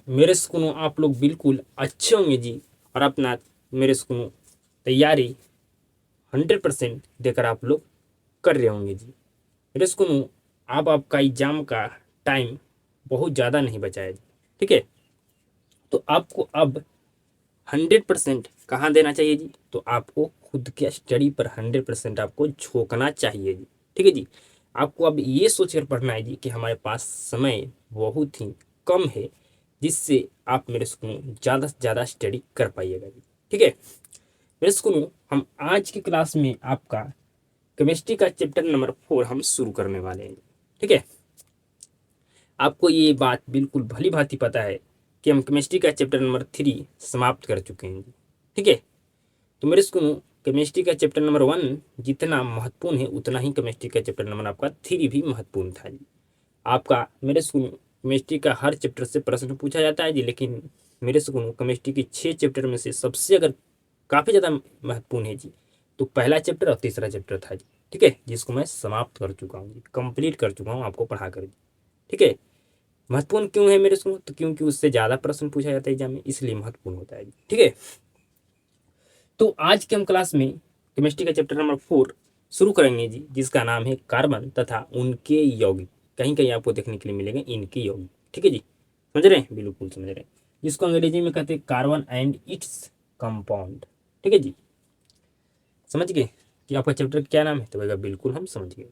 मेरे सुनो आप लोग बिल्कुल अच्छे होंगे जी, और अपना मेरे सुनो तैयारी 100% देकर आप लोग कर रहे होंगे जी। मेरे सुनो अब आपका एग्जाम का टाइम बहुत ज़्यादा नहीं बचा है जी, ठीक है। तो आपको अब 100% कहाँ देना चाहिए जी, तो आपको खुद के स्टडी पर 100% आपको झोंकना चाहिए जी, ठीक है जी। आपको अब ये सोचकर पढ़ना है जी कि हमारे पास समय बहुत ही कम है, जिससे आप मेरे स्कूल ज़्यादा से ज़्यादा स्टडी कर पाइएगा जी, ठीक है। मेरे स्कूल हम आज की क्लास में आपका केमिस्ट्री का चैप्टर नंबर 4 हम शुरू करने वाले हैं, ठीक है। आपको ये बात बिल्कुल भली भांति पता है कि हम केमिस्ट्री का चैप्टर नंबर 3 समाप्त कर चुके हैं जी, ठीक है। तो मेरे स्कूल केमिस्ट्री का चैप्टर नंबर 1 जितना महत्वपूर्ण है, उतना ही केमिस्ट्री का चैप्टर नंबर आपका 3 भी महत्वपूर्ण था जी। आपका मेरे स्कूल केमिस्ट्री का हर चैप्टर से प्रश्न पूछा जाता है जी, लेकिन मेरे स्कूल केमिस्ट्री के 6 चैप्टर में से सबसे अगर काफ़ी ज़्यादा महत्वपूर्ण है जी, तो पहला चैप्टर और तीसरा चैप्टर था जी, ठीक है, जिसको मैं समाप्त कर चुका हूँ जी, कंप्लीट कर चुका हूँ आपको पढ़ा कर जी, ठीक है। महत्वपूर्ण क्यों है मेरे स्कूल, तो क्योंकि उससे ज़्यादा प्रश्न पूछा जाता है एग्जाम में, इसलिए महत्वपूर्ण होता है जी, ठीक है। तो आज के हम क्लास में केमिस्ट्री का चैप्टर नंबर 4 शुरू करेंगे जी, जिसका नाम है कार्बन तथा उनके यौगिक। कहीं कहीं आपको देखने के लिए मिलेंगे इनके यौगिक, ठीक है जी, समझ रहे हैं, बिल्कुल समझ रहे हैं। जिसको अंग्रेजी में कहते हैं कार्बन एंड इट्स कंपाउंड, ठीक है जी। समझ गए कि आपका चैप्टर क्या नाम है, तो भैया बिल्कुल हम समझ गए।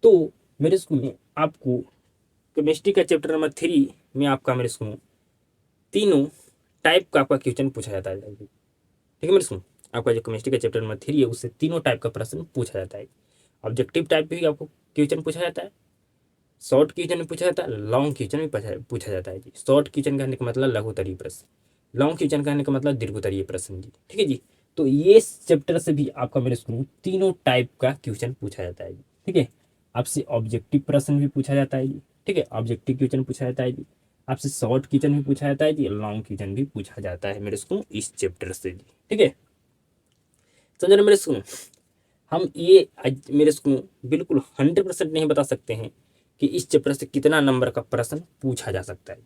तो मेरे स्कूल में आपको केमिस्ट्री का चैप्टर नंबर 3 में आपका मेरे स्कूल में तीनों टाइप का आपका क्वेश्चन पूछा जाता है, ठीक है मेरे स्कूल। आपका जो केमिस्ट्री का चैप्टर नंबर 3 है, उससे तीनों टाइप का प्रश्न पूछा जाता है। ऑब्जेक्टिव टाइप भी आपको क्वेश्चन पूछा जाता है, शॉर्ट क्वेश्चन भी पूछा जाता है, लॉन्ग क्वेश्चन भी पूछा जाता है जी। शॉर्ट क्वेश्चन कहने का मतलब लघु उत्तरीय प्रश्न, लॉन्ग क्वेश्चन कहने का मतलब दीर्घ उत्तरीय प्रश्न जी, ठीक है जी। तो ये चैप्टर से भी आपका मेरे स्कूल में तीनों टाइप का क्वेश्चन पूछा जाता है जी, ठीक है। आपसे ऑब्जेक्टिव प्रश्न भी पूछा जाता है जी, ठीक है, ऑब्जेक्टिव क्वेश्चन पूछा जाता है जी। आपसे शॉर्ट क्वेश्चन भी पूछा जाता है जी, लॉन्ग क्वेश्चन भी पूछा जाता है मेरे स्कूल इस चैप्टर से जी, ठीक है। समझ रहे मेरे स्कूल। हम ये आज मेरे स्कूल बिल्कुल 100% नहीं बता सकते हैं कि इस चैप्टर से कितना नंबर का प्रश्न पूछा जा सकता है,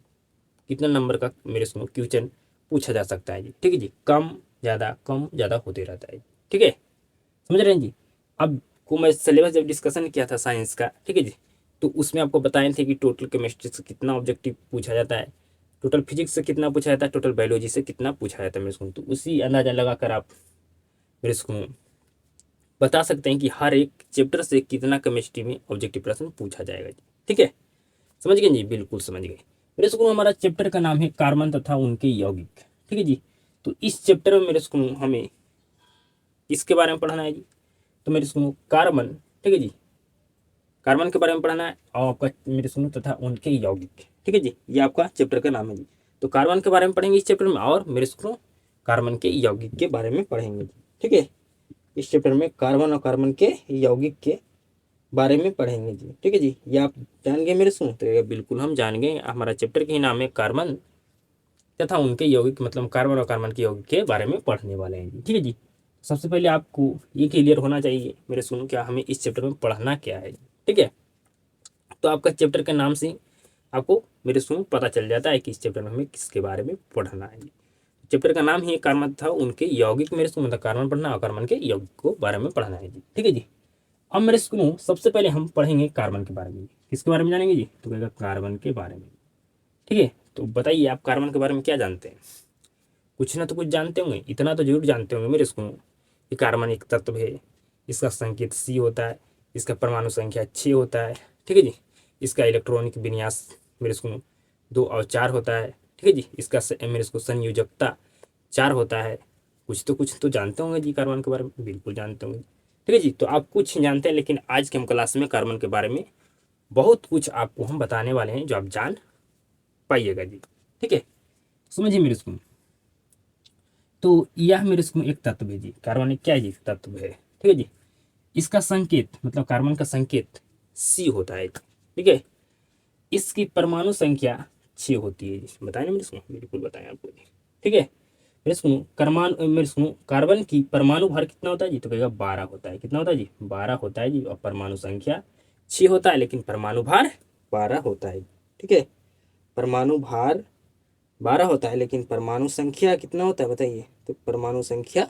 कितना नंबर का मेरे स्कूल क्वेश्चन पूछा जा सकता है जी, ठीक है जी। कम ज़्यादा होते रहता है, ठीक है, समझ रहे हैं जी। अब को मैं सिलेबस जब डिस्कशन किया था साइंस का, ठीक है जी, तो उसमें आपको बताए थे कि टोटल केमिस्ट्री से कितना ऑब्जेक्टिव पूछा जाता है, टोटल फिजिक्स से कितना पूछा जाता है, टोटल बायोलॉजी से कितना पूछा जाता है मेरे स्कूल। तो उसी अंदाजा लगाकर आप मेरे स्कूल बता सकते हैं कि हर एक चैप्टर से कितना केमिस्ट्री में ऑब्जेक्टिव प्रश्न पूछा जाएगा जी, ठीक है। समझ गए जी, बिल्कुल समझ गए। मेरे स्कूल हमारा चैप्टर का नाम है कार्बन तथा उनके यौगिक, ठीक है जी। तो इस चैप्टर में मेरे स्कूल हमें किसके बारे में पढ़ना है जी, तो मेरे स्कूल कार्बन, ठीक है जी, कार्बन के बारे में पढ़ना है, और आपका मेरे स्कूल तथा उनके यौगिक, ठीक है जी, ये आपका चैप्टर का नाम है जी। तो कार्बन के बारे में पढ़ेंगे इस चैप्टर में, और मेरे स्कूल कार्बन के यौगिक के बारे में पढ़ेंगे जी, ठीक है। इस चैप्टर में कार्बन और कार्बन के यौगिक के बारे में पढ़ेंगे जी, ठीक है जी। ये आप जान गए मेरे सुन, तो ये बिल्कुल हम जान गए, हमारा चैप्टर का ही नाम है कार्बन तथा उनके यौगिक, मतलब कार्बन और कार्बन के यौगिक के बारे में पढ़ने वाले हैं जी, ठीक है जी। सबसे पहले आपको ये क्लियर होना चाहिए मेरे सुन, क्या हमें इस चैप्टर में पढ़ना क्या है, ठीक है। तो आपका चैप्टर के नाम से आपको मेरे सुन पता चल जाता है कि इस चैप्टर में हमें किसके बारे में पढ़ना है। चैप्टर का नाम ही कार्बन था उनके यौगिक, मेरे सुन मतलब कार्बन पढ़ना और कार्बन के यौगिक को बारे में पढ़ना है जी, ठीक है जी। अब मेरे स्कूल सबसे पहले हम पढ़ेंगे कार्बन के बारे में। किसके बारे में जानेंगे जी, तो कहेगा कार्बन के बारे में, ठीक है। तो बताइए आप कार्बन के बारे में क्या जानते हैं, कुछ ना तो कुछ जानते होंगे, इतना तो जरूर जानते होंगे मेरे स्कूल कि कार्बन एक तत्व है, इसका संकेत C होता है, इसका परमाणु संख्या 6 होता है, ठीक है जी। इसका इलेक्ट्रॉनिक विन्यास मेरे स्कूल 2 और 4 होता है, ठीक है जी। इसका मेरे स्कूल संयोजकता 4 होता है। कुछ तो जानते होंगे जी कार्बन के बारे में, बिल्कुल जानते होंगे, ठीक है जी। तो आप कुछ जानते हैं, लेकिन आज के हम क्लास में कार्बन के बारे में बहुत कुछ आपको हम बताने वाले हैं जो आप जान पाइएगा जी, ठीक है। समझिए मेरे स्कूल, तो यह मेरे स्कूल एक तत्व है जी, कार्बन एक क्या है जी, तत्व है, ठीक है जी। इसका संकेत मतलब कार्बन का संकेत C होता है, ठीक है। इसकी परमाणु संख्या 6 होती है जी, बताए ना मेरे स्कूल, बिल्कुल बताएं आपको जी, ठीक है। मेरे सुनो मेरे सुनो कार्बन की परमाणु भार कितना होता है जी, तो कहेगा 12 होता है। कितना होता है जी, 12 होता है जी, और परमाणु संख्या 6 होता है, लेकिन परमाणु भार 12 होता है, ठीक है। परमाणु भार 12 होता है, लेकिन परमाणु संख्या कितना होता है बताइए? तो परमाणु संख्या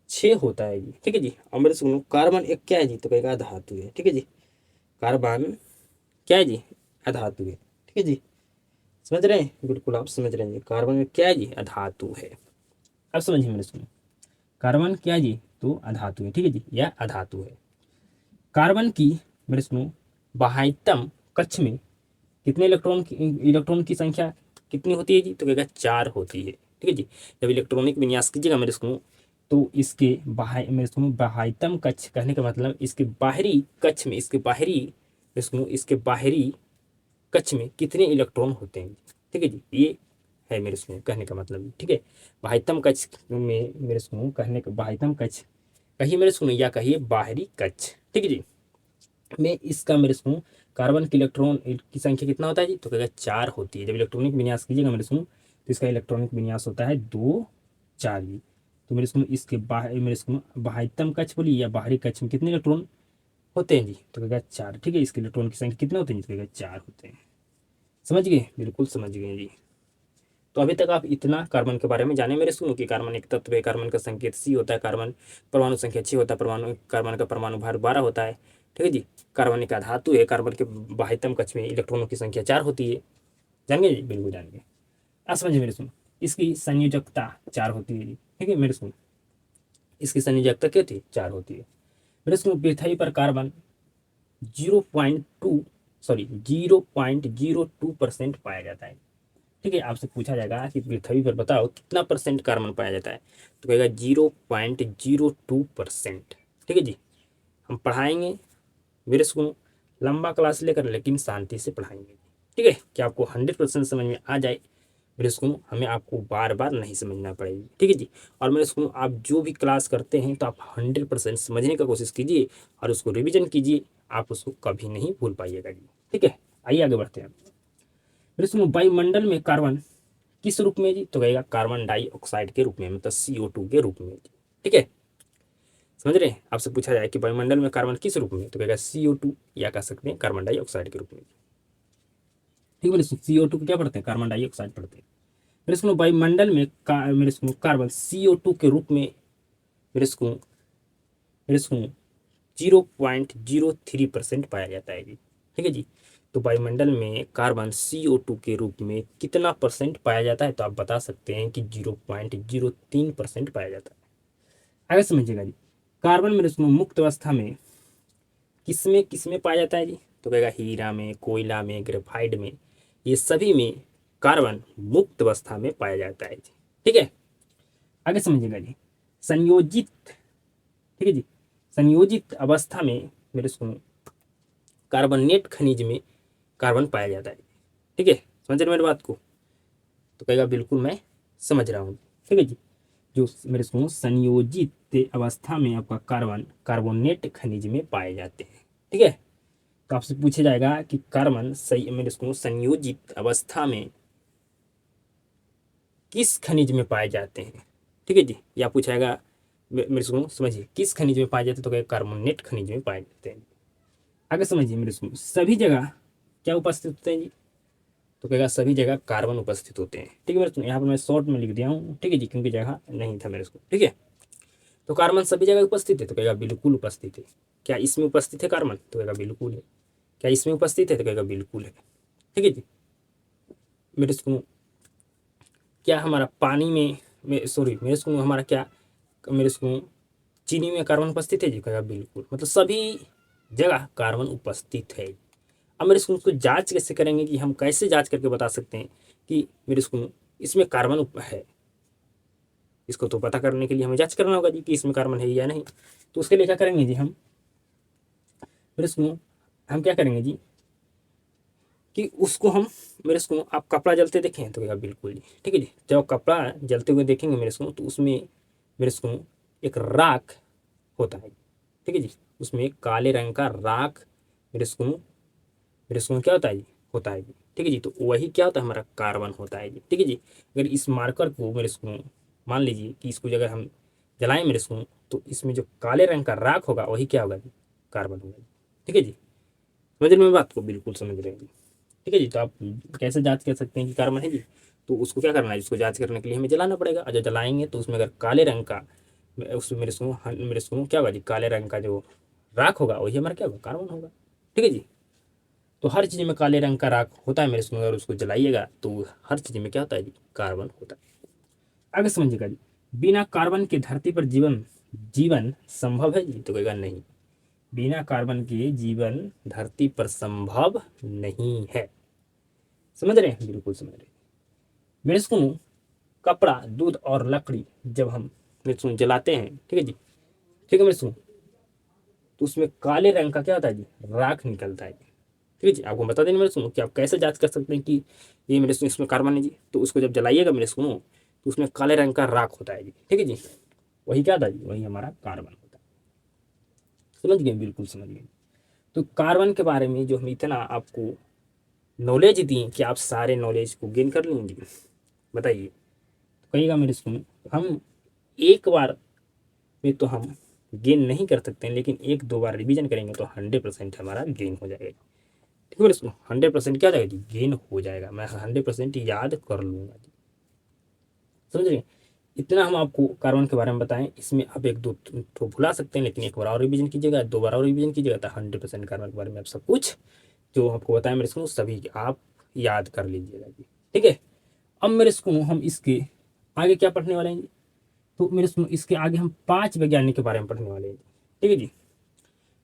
6 होता है जी। ठीक है जी। अब मेरे सुनो, कार्बन एक क्या है जी? तो कहेगा धातु है। ठीक है जी। कार्बन क्या है जी? अधातु है। ठीक है जी। समझ रहे हैं? बिल्कुल आप समझ रहे हैं जी। कार्बन में क्या है जी? अधातु है। अब समझिए मेरे सुनो, कार्बन क्या है जी? तो अधातु है। ठीक है जी, यह अधातु है। कार्बन की मेरे सुनो बाह्यतम कक्ष में कितने इलेक्ट्रॉन की संख्या कितनी होती है जी? तो कहेगा 4 होती है। ठीक है जी। जब इलेक्ट्रॉनिक विन्यास कीजिएगा मेरे सुनो, तो इसके बाह्य मेरे सुनो बाह्यतम कक्ष कहने का मतलब इसके बाहरी कक्ष में, इसके बाहरी मेरे सुनो इसके बाहरी कक्ष में कितने इलेक्ट्रॉन होते हैं। ठीक है जी, ये है मेरे सुनो कहने का मतलब। ठीक है, बाह्यतम कक्ष में मेरे सुनो कहने का बाह्यतम कक्ष कहिए मेरे सुनो, या कहिए बाहरी कक्ष। ठीक है जी, में इसका मेरे सुनो कार्बन के इलेक्ट्रॉन की संख्या कितना होता है जी? तो कहेगा 4 होती है। जब इलेक्ट्रॉनिक विन्यास कीजिएगा मेरे सुनो, तो इसका इलेक्ट्रॉनिक विन्यास होता है 2 4 जी। तो मेरे सुनो इसके मेरे सुनो बाह्यतम कक्ष बोलिए या बाहरी कक्ष में कितने इलेक्ट्रॉन होते हैं जी? तो कहेगा 4। ठीक है, इसके इलेक्ट्रॉन की संख्या कितने होते हैं जी? तो कहेगा 4 होते हैं। समझ गए? बिल्कुल समझ गए जी। तो अभी तक आप इतना कार्बन के बारे में जाने मेरे सुनो कि कार्बन एक तत्व है, कार्बन का संकेत C होता है, कार्बन परमाणु संख्या 6 होता है, कार्बन का परमाणु भार 12 होता है। ठीक है जी। कार्बन एक धातु है, कार्बन के बाह्यतम कक्ष में इलेक्ट्रॉनों की संख्या 4 होती है। जान गए जी? बिल्कुल जान गए। अब समझिए मेरे सुनो, इसकी संयोजकता 4 होती है जी। ठीक है मेरे सुनो, इसकी संयोजकता क्या थी? 4 होती है। मेरे सुनो पृथ्वी पर कार्बन 0.2 सॉरी 0.02% पाया जाता है। ठीक है, आपसे पूछा जाएगा कि पृथ्वी पर बताओ कितना परसेंट कार्बन पाया जाता है? तो कहेगा 0.02%। ठीक है जी। हम पढ़ाएंगे मेरे सुनो लंबा क्लास लेकर, लेकिन शांति से पढ़ाएंगे। ठीक है, कि आपको 100% समझ में आ जाए मेरे सुनो, हमें आपको बार बार नहीं समझना पड़ेगी। ठीक है जी। और मेरे सुनो आप जो भी क्लास करते हैं तो आप 100% समझने का कोशिश कीजिए और उसको रिविजन कीजिए, आप उसको कभी नहीं भूल पाइएगा जी। ठीक है, आइए आगे बढ़ते हैं। मेरे सुनो वायुमंडल में कार्बन किस रूप में जी? तो कहेगा कार्बन डाइऑक्साइड के रूप में, मतलब CO2 के रूप में। ठीक है, समझ रहे हैं? आपसे पूछा जाए कि वायुमंडल में कार्बन किस रूप में? तो कहेगा CO2, या कह सकते हैं कार्बन डाइऑक्साइड के रूप में। ठीक है, CO2 को क्या पढ़ते हैं? कार्बन डाइऑक्साइड पढ़ते हैं। मेरे सुनो वायुमंडल में मेरे सुनो कार्बन CO2 के रूप में मेरे सुनो 0.03% पाया जाता है जी। ठीक है जी। तो वायुमंडल में कार्बन CO2 के रूप में कितना परसेंट पाया जाता है? तो आप बता सकते हैं कि 0.03% पाया जाता है। आगे समझिएगा जी, कार्बन मेरे सुनो मुक्त अवस्था में किसमें पाया जाता है जी? तो कहेगा हीरा में, कोयला में, ग्रेफाइट में, ये सभी में कार्बन मुक्त अवस्था में पाया जाता है जी। ठीक है, आगे समझिएगा जी, संयोजित ठीक है जी, संयोजित अवस्था में मेरे सुनो कार्बोनेट खनिज में कार्बन पाया जाता है। ठीक है, समझ रहे मेरी बात को? तो कहेगा बिल्कुल मैं समझ रहा हूँ। ठीक है जी, जो मेरे सुनो संयोजित अवस्था में आपका कार्बन कार्बोनेट खनिज में पाए जाते हैं। ठीक है, तो आपसे पूछा जाएगा कि कार्बन सही मेरे सुनो संयोजित अवस्था में किस खनिज में पाए जाते हैं? ठीक है जी, या पूछाएगा मेरे सुनो समझिए किस खनिज में पाए जाते हैं? तो कहेगा कार्बोनेट खनिज में पाए जाते हैं। आगे समझिए मेरे सुनो सभी जगह क्या उपस्थित होते हैं जी? तो कहेगा सभी जगह कार्बन उपस्थित होते हैं। ठीक है मेरे सुनो, यहाँ पर मैं शॉर्ट में लिख दिया हूँ। ठीक है जी, क्योंकि जगह नहीं था मेरे को। ठीक है, तो कार्बन सभी जगह उपस्थित है? तो कहेगा बिल्कुल उपस्थित है। क्या इसमें उपस्थित है कार्बन? तो कहेगा बिल्कुल है। क्या इसमें उपस्थित है? तो कहेगा बिल्कुल है। ठीक है जी, मेरे सुनो क्या हमारा पानी में सॉरी मेरे सुनो हमारा क्या मेरे सुनो चीनी में कार्बन उपस्थित है जी? कहेगा बिल्कुल, मतलब सभी जगह कार्बन उपस्थित है। अब मेरे सुनो उसको जांच कैसे करेंगे, कि हम कैसे जांच करके बता सकते हैं कि मेरे सुनो इसमें कार्बन है? इसको तो पता करने के लिए हमें जांच करना होगा जी कि इसमें कार्बन है या नहीं। तो उसके लिए क्या करेंगे जी, हम मेरे सुनो हम क्या करेंगे जी कि उसको हम मेरे सुनो आप कपड़ा जलते देखें? तो कहेगा बिल्कुल जी। ठीक है जी, जब कपड़ा जलते हुए देखेंगे मेरे सुनो, तो उसमें मेरे सुनो एक राख होता है। ठीक है जी, उसमें एक काले रंग का राख मेरे सुनो क्या होता है जी? होता है जी। ठीक है जी, तो वही क्या होता है? हमारा कार्बन होता है जी। ठीक है जी, अगर इस मार्कर को मेरे सुनो मान लीजिए कि इसको अगर हम जलाएं मेरे सुनो, तो इसमें जो काले रंग का राख होगा वही क्या होगा जी? कार्बन होगा जी। ठीक है जी, समझ रहे मेरी बात को? बिल्कुल समझ रहे हैं जी। ठीक है जी, तो आप कैसे जांच कर सकते हैं कि कार्बन है जी? तो उसको क्या करना है, उसको जांच करने के लिए हमें जलाना पड़ेगा। और जब जलाएंगे तो उसमें अगर काले रंग का उसमें मेरे सुनो क्या होगा जी, काले रंग का जो राख होगा वही हमारा क्या होगा, कार्बन होगा। ठीक है जी। तो हर चीज़ में काले रंग का राख होता है मेरे सुनो, अगर उसको जलाइएगा तो हर चीज़ में क्या होता है जी, कार्बन होता है। आगे समझिएगा जी, बिना कार्बन के धरती पर जीवन जीवन संभव है जी, तो कहेगा नहीं, बिना कार्बन के जीवन धरती पर संभव नहीं है। समझ रहे हैं, बिल्कुल समझ रहे हैं मेरे सुनो। कपड़ा, दूध और लकड़ी जब हम मेरे सुनो जलाते हैं, ठीक है जी, ठीक है मेरे सुनो, तो उसमें काले रंग का क्या होता है जी, राख निकलता है। ठीक है जी, आपको बता दें मेरे सुनो कि आप कैसे जांच कर सकते हैं कि ये मेरे सुनो इसमें कार्बन है जी। तो उसको जब जलाइएगा मेरे सुनो तो उसमें काले रंग का राख होता है जी। ठीक है जी, वही क्या था जी, वही हमारा कार्बन होता है। समझ गए, बिल्कुल समझ गए। तो कार्बन के बारे में जो हम इतना आपको नॉलेज दी कि आप सारे नॉलेज को गेन कर लेंगे, बताइए। तो कहिएगा मेरे सुनो, हम एक बार में तो हम गेन नहीं कर सकते हैं, लेकिन एक दो बार रिवीजन करेंगे तो 100% हमारा गेन हो जाएगा। ठीक है मेरे, 100% क्या हो जाएगा जी, गेन हो जाएगा। मैं 100% याद कर लूंगा जी। समझ रहे हैं? इतना हम आपको कार्बन के बारे में बताएं, इसमें आप एक दो तो भुला सकते हैं, लेकिन एक बार और रिवीजन कीजिएगा, दो बार और रिवीजन कीजिएगा तो 100% कार्बन के बारे में आप सब कुछ जो आपको बताया मेरे स्कूल सभी आप याद कर लीजिएगा जी। ठीक है, अब मेरे स्कूल हम इसके आगे क्या पढ़ने वाले हैं जी, तो मेरे स्कूल इसके आगे हम 5 वैज्ञानिक के बारे में पढ़ने वाले हैं जी। ठीक है जी,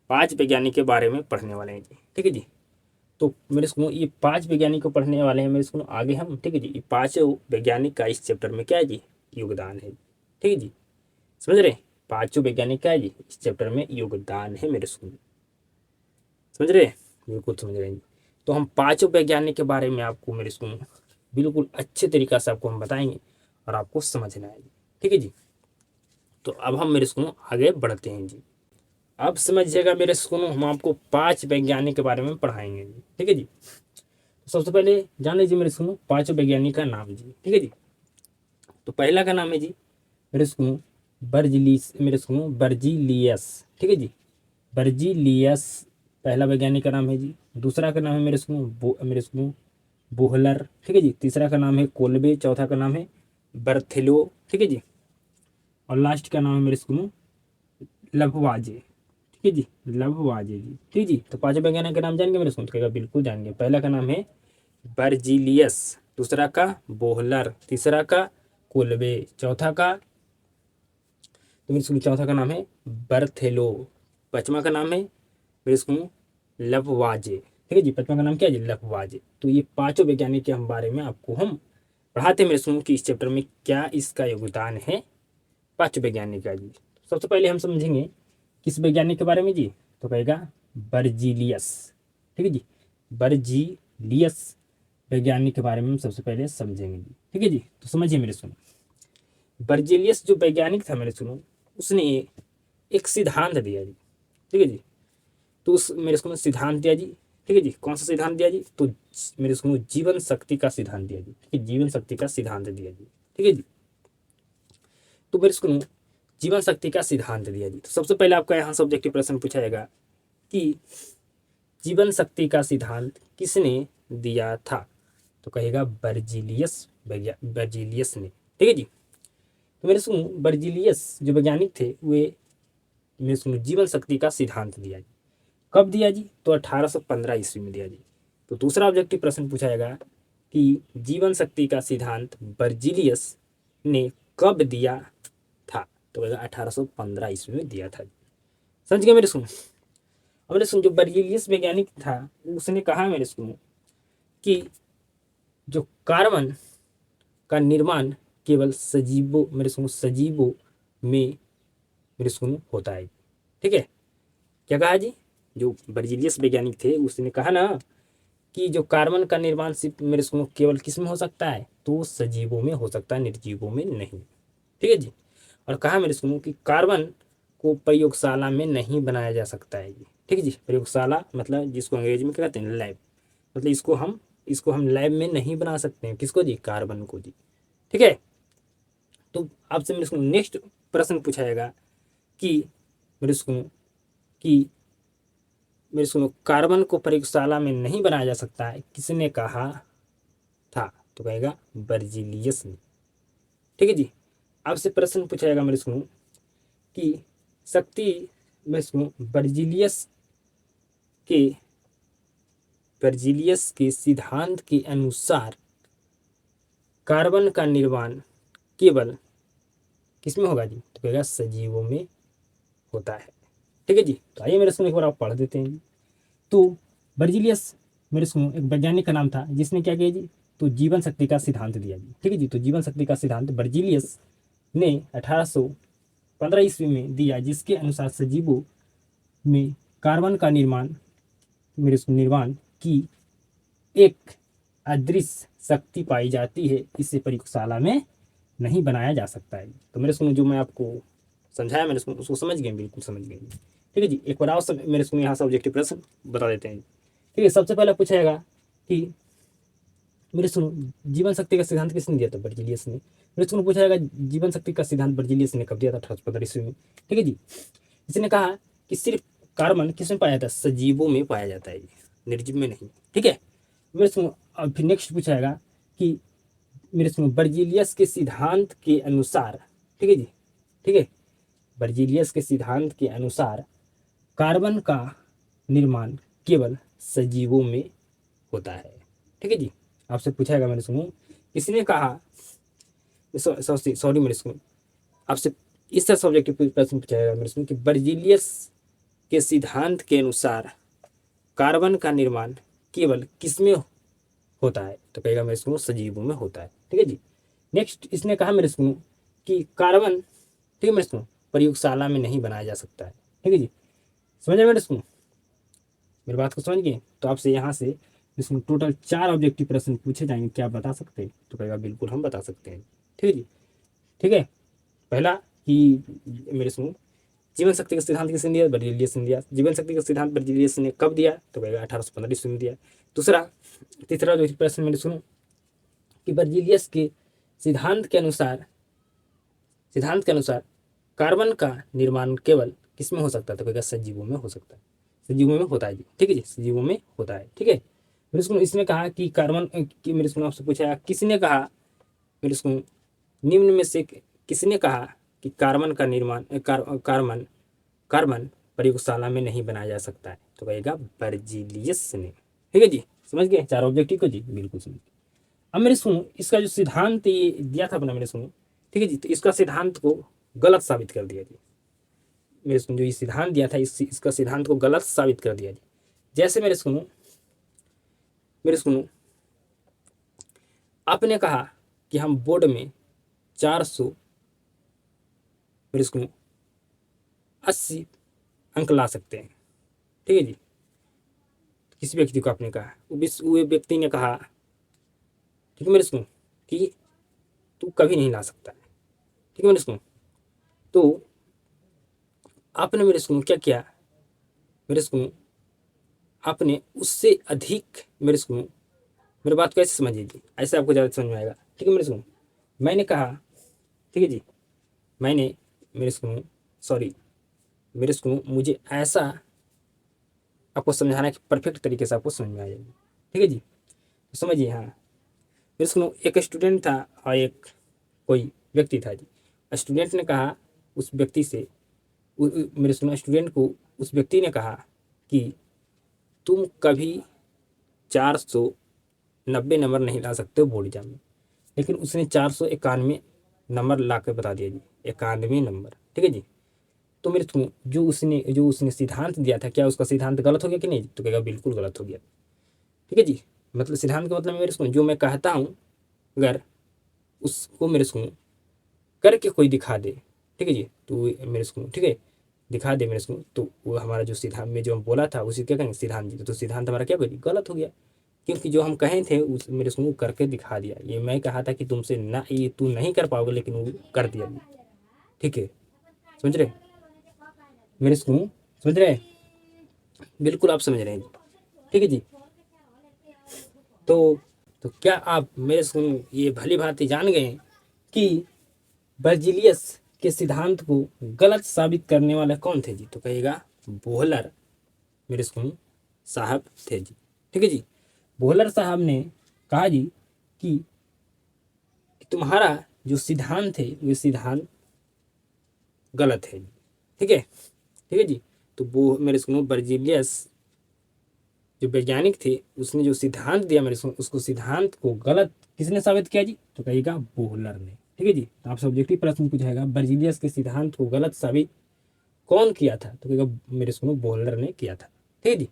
5 वैज्ञानिक के बारे में पढ़ने वाले हैं जी। ठीक है जी, तो मेरे स्कूल ये 5 वैज्ञानिक को पढ़ने वाले हैं मेरे स्कूल आगे हम। ठीक है जी, ये 5 वैज्ञानिक का इस चैप्टर में क्या है जी, योगदान है। ठीक है जी, समझ रहे हैं? 5 वैज्ञानिक का है जी इस चैप्टर में योगदान है मेरे स्कूल, समझ रहे हैं? बिल्कुल समझ रहे हैं जी। तो हम 5 वैज्ञानिक के बारे में आपको मेरे स्कूल बिल्कुल अच्छे तरीका से आपको हम बताएंगे और आपको समझना है जी। ठीक है जी, तो अब हम मेरे स्कूल आगे बढ़ते हैं जी। अब समझिएगा मेरे स्कूल हम आपको 5 वैज्ञानिक के बारे में पढ़ाएंगे जी। ठीक है जी, तो सबसे पहले जान लीजिए मेरे स्कूल 5 वैज्ञानिक का नाम जी। ठीक है जी, तो पहला का नाम है जी मेरे स्कूल बर्जिलीस, मेरे स्कूल बर्जिलियस। ठीक है जी, बर्जिलियस पहला वैज्ञानिक का नाम है जी। दूसरा का नाम है मेरे स्कूल बोहलर। ठीक है जी, तीसरा का नाम है कोलबे, चौथा का नाम है बर्थेलो। ठीक है जी, और लास्ट का नाम है मेरे स्कूल लभवाजे। ठीक है जी, लभवाजे जी। ठीक है जी, तो 5 वैज्ञानिक का नाम जान गए मेरे स्कूल, कहेगा बिल्कुल जान गए। पहला का नाम है बर्जिलियस, दूसरा का बोहलर, तीसरा का कोलबे, चौथा का तो मेरे स्कूल चौथा का नाम है बर्थेलो, पांचवा का नाम है मेरे स्कूल लभवाजे। ठीक है जी, पांचवा का नाम क्या है जी, लभवाजे। तो ये 5 वैज्ञानिक के हम बारे में आपको हम पढ़ाते हैं मेरे स्कूल की इस चैप्टर में क्या इसका योगदान है 5 वैज्ञानिक का जी। सबसे पहले हम समझेंगे किस वैज्ञानिक के बारे में जी, तो कहेगा बर्जिलियस। ठीक है जी, बर्जिलियस वैज्ञानिक के बारे में हम सबसे पहले समझेंगे जी। ठीक है जी, तो समझिए मेरे सुनो, बर्जिलियस जो वैज्ञानिक था मेरे सुनो, उसने एक सिद्धांत दिया जी। ठीक है जी, तो उस मेरे स्कूल में सिद्धांत दिया जी। ठीक है जी, कौन सा सिद्धांत दिया जी, तो मेरे स्कूल में जीवन शक्ति का सिद्धांत दिया जी। ठीक है, जीवन शक्ति का सिद्धांत दिया जी। ठीक है जी, तो मेरे स्कूल में जीवन शक्ति का सिद्धांत दिया जी। तो सबसे पहले आपका यहाँ सब्जेक्टिव प्रश्न पूछा जाएगा कि जीवन शक्ति का सिद्धांत किसने दिया था, तो कहेगा बर्जिलियस ने। ठीक है जी, तो मेरे सुनो बर्जिलियस जो वैज्ञानिक थे वे मेरे सुनो जीवन शक्ति का सिद्धांत दिया जी। कब दिया जी, तो 1815 ईस्वी में दिया जी। तो दूसरा ऑब्जेक्टिव प्रश्न पूछा जाएगा कि जीवन शक्ति का सिद्धांत बर्जिलियस ने कब दिया था, तो कहेगा 1815 ईस्वी में दिया था। समझ गए मेरे सुनो? अब मेरे सुनो जो बर्जिलियस वैज्ञानिक था उसने कहा मेरे सुनो कि जो कार्बन का निर्माण केवल सजीवों मेरे सुनो सजीवों में मेरे सुनो होता है। ठीक है, क्या कहा जी, जो बर्जिलियस वैज्ञानिक थे उसने कहा ना कि जो कार्बन का निर्माण सिर्फ मेरे सुनो केवल किस में हो सकता है, तो सजीवों में हो सकता है, निर्जीवों में नहीं। ठीक है जी, और कहा मेरे सुनो कि कार्बन को प्रयोगशाला में नहीं बनाया जा सकता है जी। ठीक है जी, प्रयोगशाला मतलब जिसको अंग्रेजी में क्या कहते हैं, लैब, मतलब इसको हम लैब में नहीं बना सकते हैं, किसको जी, कार्बन को जी। ठीक है, तो आपसे मेरे सुनो नेक्स्ट प्रश्न पूछा जाएगा कि मेरे सुनो कि मेरे सुनो कार्बन को प्रयोगशाला में नहीं बनाया जा सकता है, किसने कहा था, तो कहेगा बर्जीलियस ने। ठीक है जी। आपसे प्रश्न पूछा जाएगा मेरे सुनो कि शक्ति में सुनो के बर्जीलियस के सिद्धांत के अनुसार कार्बन का निर्माण केवल किसमें होगा जी, तो कहेगा सजीवों में होता है। ठीक है जी। तो आइए मेरे सुनो एक बार आप पढ़ देते हैं। तो बर्जीलियस मेरे सुनो एक वैज्ञानिक का नाम था जिसने क्या किया जी, तो जीवन शक्ति का सिद्धांत दिया जी। ठीक है जी। तो जीवन शक्ति का सिद्धांत बर्जीलियस ने 1815 ईस्वी में दिया, जिसके अनुसार सजीवों में कार्बन का निर्माण की एक अदृश्य शक्ति पाई जाती है, इसे प्रयोगशाला में नहीं बनाया जा सकता है। तो मेरे सुनो जो मैं आपको समझाया मेरे सुनो उसको समझ गए, बिल्कुल समझ गए। ठीक है जी। एक बार और मेरे सुनो यहाँ से ऑब्जेक्टिव प्रश्न बता देते हैं। ठीक है। सबसे पहले पूछा जाएगा कि मेरे सुनो जीवन शक्ति का सिद्धांत किसने दिया था, बर्जीलियस ने। मेरे सुनो पूछा जाएगा जीवन शक्ति का सिद्धांत बर्जीलियस ने कब दिया था, 1815 ईस्वी में। ठीक है जी। इसने कहा कि सिर्फ कार्बन किसमें पाया जाता है, सजीवों में पाया जाता है, निर्जीव में नहीं। ठीक है। मेरे सुनो अब फिर नेक्स्ट पूछा जाएगा कि मेरे सुनो बर्जीलियस के सिद्धांत के अनुसार, ठीक है जी, ठीक है, बर्जीलियस के सिद्धांत के अनुसार कार्बन का निर्माण केवल सजीवों में होता है। ठीक है जी। आपसे पूछा जाएगा मेरे सुनो किसने कहा, सॉरी मेरे सुनो आपसे इस तरह सब्जेक्टिव प्रश्न पूछा जाएगा मेरे सुनो कि बर्जीलियस के सिद्धांत के अनुसार कार्बन का निर्माण केवल किसमें होता है, तो कहेगा मेरे सुनो सजीवों में होता है। ठीक है जी। नेक्स्ट इसने कहा मेरे सुनो कि कार्बन, ठीक है मेरे सुनो, प्रयोगशाला में नहीं बनाया जा सकता है। ठीक है जी। समझ आए मेरे सुनो, मेरी बात को समझ गए। तो आपसे यहाँ से इसमें टोटल 4 ऑब्जेक्टिव प्रश्न पूछे जाएंगे, क्या आप बता सकते हैं, तो कहेगा बिल्कुल हम बता सकते हैं। ठीक है जी। ठीक है। पहला कि मेरे सुनो जीवन शक्ति का सिद्धांत किसने दिया, बर्जीलियस ने दिया। जीवन शक्ति का सिद्धांत बर्जीलियस ने कब दिया, तो कहेगा 1815 ईस्वी में दिया। दूसरा तीसरा जो प्रश्न मेरे सुनो कि बर्जीलियस के सिद्धांत के अनुसार कार्बन का निर्माण केवल किसमें हो सकता है, तो कहेगा सजीवों में हो सकता है, सजीवों में होता है जी। ठीक है जी। सजीवों में होता है। ठीक है। मेरे सुनो इसने कहा कि कार्बन कि मेरे सुनो आपसे पूछा किसने कहा, मेरे सुनो निम्न में से किसने कहा कि कार्बन का निर्माण कार्बन प्रयोगशाला में नहीं बनाया जा सकता है, तो कहेगा बर्जीलियस ने। ठीक है जी। समझ गए 4 ऑब्जेक्टिव को जी, बिल्कुल समझ गए। अब मेरे सुनो इसका जो सिद्धांत ये दिया था अपना मेरे सुनो, ठीक है जी, तो इसका सिद्धांत को गलत साबित कर दिया जी। मेरे सुनो जो ये सिद्धांत दिया था इसका सिद्धांत को गलत साबित कर दिया जी। जैसे मेरे सुनो आपने कहा कि हम बोर्ड में 400 मेरे सुनो 80 अंक ला सकते हैं। ठीक है जी। किसी व्यक्ति को आपने कहा, वो व्यक्ति ने कहा, ठीक है मेरे सुनो, कि तू कभी नहीं ला सकता है। ठीक है मेरे सुनो, तो आपने मेरे सुनो क्या किया, मेरे सुनो आपने उससे अधिक मेरे सुनो, मेरी बात को ऐसे समझिए जी, ऐसे आपको ज़्यादा समझ में आएगा। ठीक है मेरे सुनो, मैंने कहा, ठीक है जी, मैंने मेरे सुनो सॉरी मेरे सुनो मुझे ऐसा आपको समझाना है कि परफेक्ट तरीके से आपको समझ में आ जाएगी। ठीक है जी। तो समझिए। हाँ मेरे सुनो एक स्टूडेंट था और एक कोई व्यक्ति था जी। स्टूडेंट ने कहा उस व्यक्ति से, मेरे सुनो स्टूडेंट को उस व्यक्ति ने कहा कि तुम कभी 490 नंबर नहीं ला सकते हो बोर्ड एग्जाम में, लेकिन उसने 491 नंबर ला के बता दिया जी, 91 नंबर। ठीक है जी। तो मेरे सुनो जो उसने सिद्धांत दिया था, क्या उसका सिद्धांत गलत हो गया कि नहीं, तो कहेगा बिल्कुल गलत हो गया। ठीक है जी। मतलब सिद्धांत का मतलब मेरे सुनो जो मैं कहता हूँ अगर उसको मेरे सुनो करके कोई दिखा दे, ठीक है जी, तो मेरे सुनो ठीक है दिखा दे मेरे सुनो, तो वो हमारा जो सिद्धांत में जो हम बोला था उसी क्या कहेंगे सिद्धांत जी। तो सिद्धांत हमारा क्या करें गलत हो गया, क्योंकि जो हम कहे थे उस मेरे सुनो करके दिखा दिया। ये मैं कहा था कि तुमसे ना ये तू नहीं कर पाओगे, लेकिन वो कर दिया। ठीक है समझ रहे मेरे सुनो, समझ रहे, बिल्कुल आप समझ रहे हैं। ठीक है जी। तो क्या आप मेरे सुनो ये भली भांति जान गए कि बर्जीलियस के सिद्धांत को गलत साबित करने वाला कौन थे जी, तो कहेगा बोहलर मेरे सुनो साहब थे जी। ठीक है जी। बोहलर साहब ने कहा जी कि तुम्हारा जो सिद्धांत है वो सिद्धांत गलत है। ठीक है, ठीक है जी। तो वो मेरे को बर्जीलियस जो वैज्ञानिक थे उसने जो सिद्धांत दिया मेरे को, उसको सिद्धांत को गलत किसने साबित किया जी? तो कहिएगा बोहलर ने। ठीक है जी। तो आपसे ऑब्जेक्टिव प्रश्न पूछाएगा बर्जीलियस के सिद्धांत को गलत साबित कौन किया था? तो कहेगा मेरे को बोहलर ने किया था। ठीक है जी।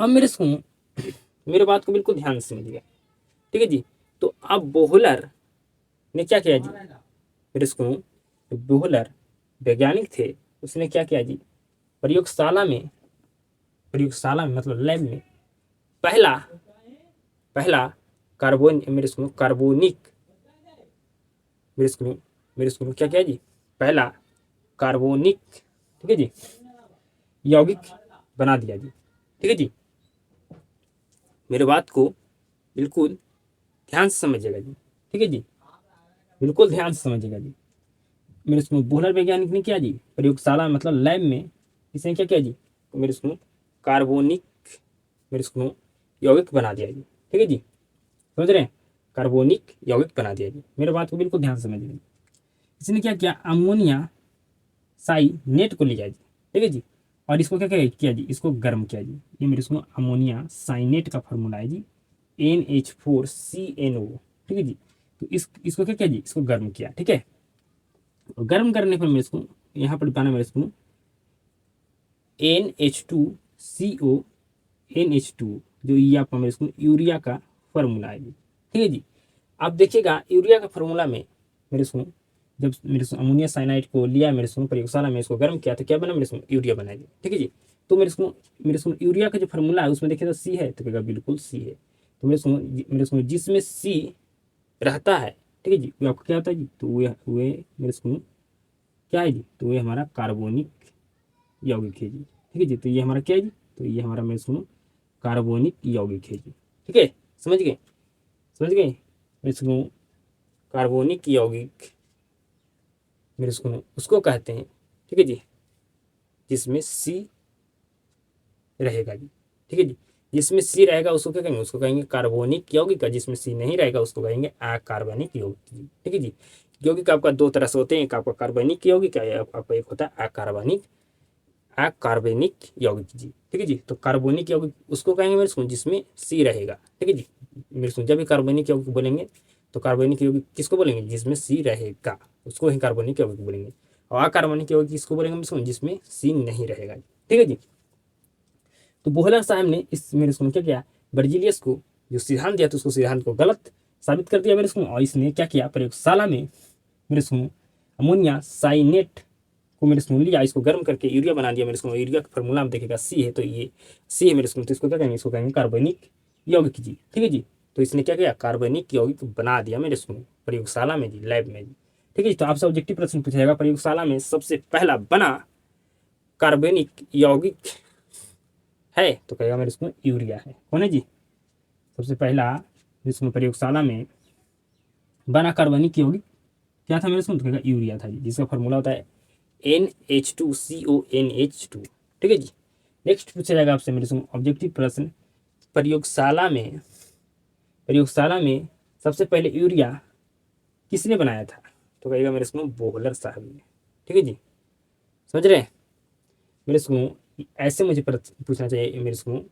अब मेरे को मेरे बात को बिल्कुल ध्यान से समझिएगा। ठीक है जी। तो अब बोहलर ने क्या किया जी? मेरे को जो बोहलर वैज्ञानिक थे उसने क्या किया जी? प्रयोगशाला में मतलब लैब में पहला पहला कार्बोन मेरे को कार्बोनिक मेरे को क्या किया जी? पहला कार्बोनिक, ठीक है जी, यौगिक बना दिया जी। ठीक है जी। मेरे बात को बिल्कुल ध्यान से समझिएगा जी। ठीक है जी, बिल्कुल ध्यान से समझिएगा जी। मेरे को बोहलर वैज्ञानिक ने क्या जी? प्रयोगशाला मतलब लैब में इसने क्या किया जी? मेरे को कार्बोनिक मेरे को यौगिक बना दिया जी। ठीक है जी, समझ रहे हैं? कार्बोनिक यौगिक बना दिया जी। मेरे बात को बिल्कुल ध्यान से समझिए। इसने क्या किया? अमोनिया साइनेट को लिया जी। ठीक है जी, और इसको क्या किया जी? इसको गर्म किया जी। ये मेरे को अमोनिया साइनेट का फॉर्मूला है जी, NH4CNO। ठीक है जी। तो इसको क्या किया जी? इसको गर्म किया। ठीक है, तो गर्म करने पर मेरे को यहाँ पर बताना मेरे को NH2CO NH2 जो ये आपका मेरे को यूरिया का फॉर्मूला है जी। ठीक है जी। आप देखिएगा यूरिया का फॉर्मूला में मेरे को जब मेरे को अमोनिया साइनाइड को लिया मेरे को प्रयोगशाला में इसको गर्म किया तो क्या बना? मेरे को यूरिया बना दिया। ठीक है जी। तो मेरे को यूरिया का जो फॉर्मूला है उसमें देखिए तो सी है, तो कहेगा बिल्कुल सी है। तो मेरे को जिसमें सी रहता है, ठीक है जी, वो आपको क्या होता है जी? तो वे मेरे को क्या है जी? तो ये हमारा कार्बोनिक यौगिक है जी। ठीक है जी। तो ये हमारा क्या है जी? तो ये हमारा मेरे को कार्बोनिक यौगिक है जी। ठीक है, समझ गए? समझ गए? मेरे को कार्बोनिक यौगिक मेरे को उसको कहते हैं, ठीक है जी, जिसमें सी रहेगा जी। ठीक है जी, जिसमें सी रहेगा उसको क्या कहेंगे? उसको कहेंगे कार्बोनिक यौगिक। जिसमें सी नहीं रहेगा उसको कहेंगे अकार्बनिक यौगिक जी। ठीक है जी। यौगिक आपका दो तरह से होते हैं, एक आपका कार्बनिक यौगिक, आपका एक होता है अकार्बनिक यौगिक जी। ठीक है जी। तो कार्बोनिक यौगिक उसको कहेंगे मेरे को जिसमें सी रहेगा। ठीक है जी। मेरे को जब भी कार्बनिक यौगिक बोलेंगे तो कार्बनिक यौगिक किसको बोलेंगे? जिसमें सी रहेगा, उसको ही कार्बनिक यौगिक बोलेंगे। और अकार्बनिक यौगिक किसको बोलेंगे मेरे को? जिसमें सी नहीं रहेगा। ठीक है जी। तो बोहलर साहब ने इस मेरे को क्या किया? बर्जीलियस को जो सिद्धांत दिया था उसको सिद्धांत को गलत साबित कर दिया मेरे को। और इसने क्या किया? प्रयोगशाला में मेरे को अमोनिया साइनेट को मेरे को लिया, इसको गर्म करके यूरिया बना दिया मेरे को। यूरिया का फॉर्मूला में देखेगा सी है, तो ये सी है मेरे को। तो इसको क्या कहेंगे? इसको कहेंगे कार्बनिक यौगिक जी। ठीक है जी। तो इसने क्या किया? कार्बनिक यौगिक बना दिया मेरे को प्रयोगशाला में जी, लैब में जी। ठीक है जी। तो आपसे ऑब्जेक्टिव प्रश्न पूछेगा प्रयोगशाला में सबसे पहला बना कार्बनिक यौगिक है? तो कहेगा मेरे को यूरिया है। कौन है जी? सबसे पहला जिसमें प्रयोगशाला में बना कार्बनिक यौगिक क्या था मेरे को? तो कहेगा यूरिया था जी, जिसका फॉर्मूला होता है NH2CONH2। ठीक है जी। नेक्स्ट पूछा जाएगा आपसे मेरे से ऑब्जेक्टिव प्रश्न, प्रयोगशाला में सबसे पहले यूरिया किसने बनाया था? तो कहेगा मेरे को बोहलर साहब ने। ठीक है जी, समझ रहे हैं? मेरे को ऐसे मुझे पूछना चाहिए मेरे को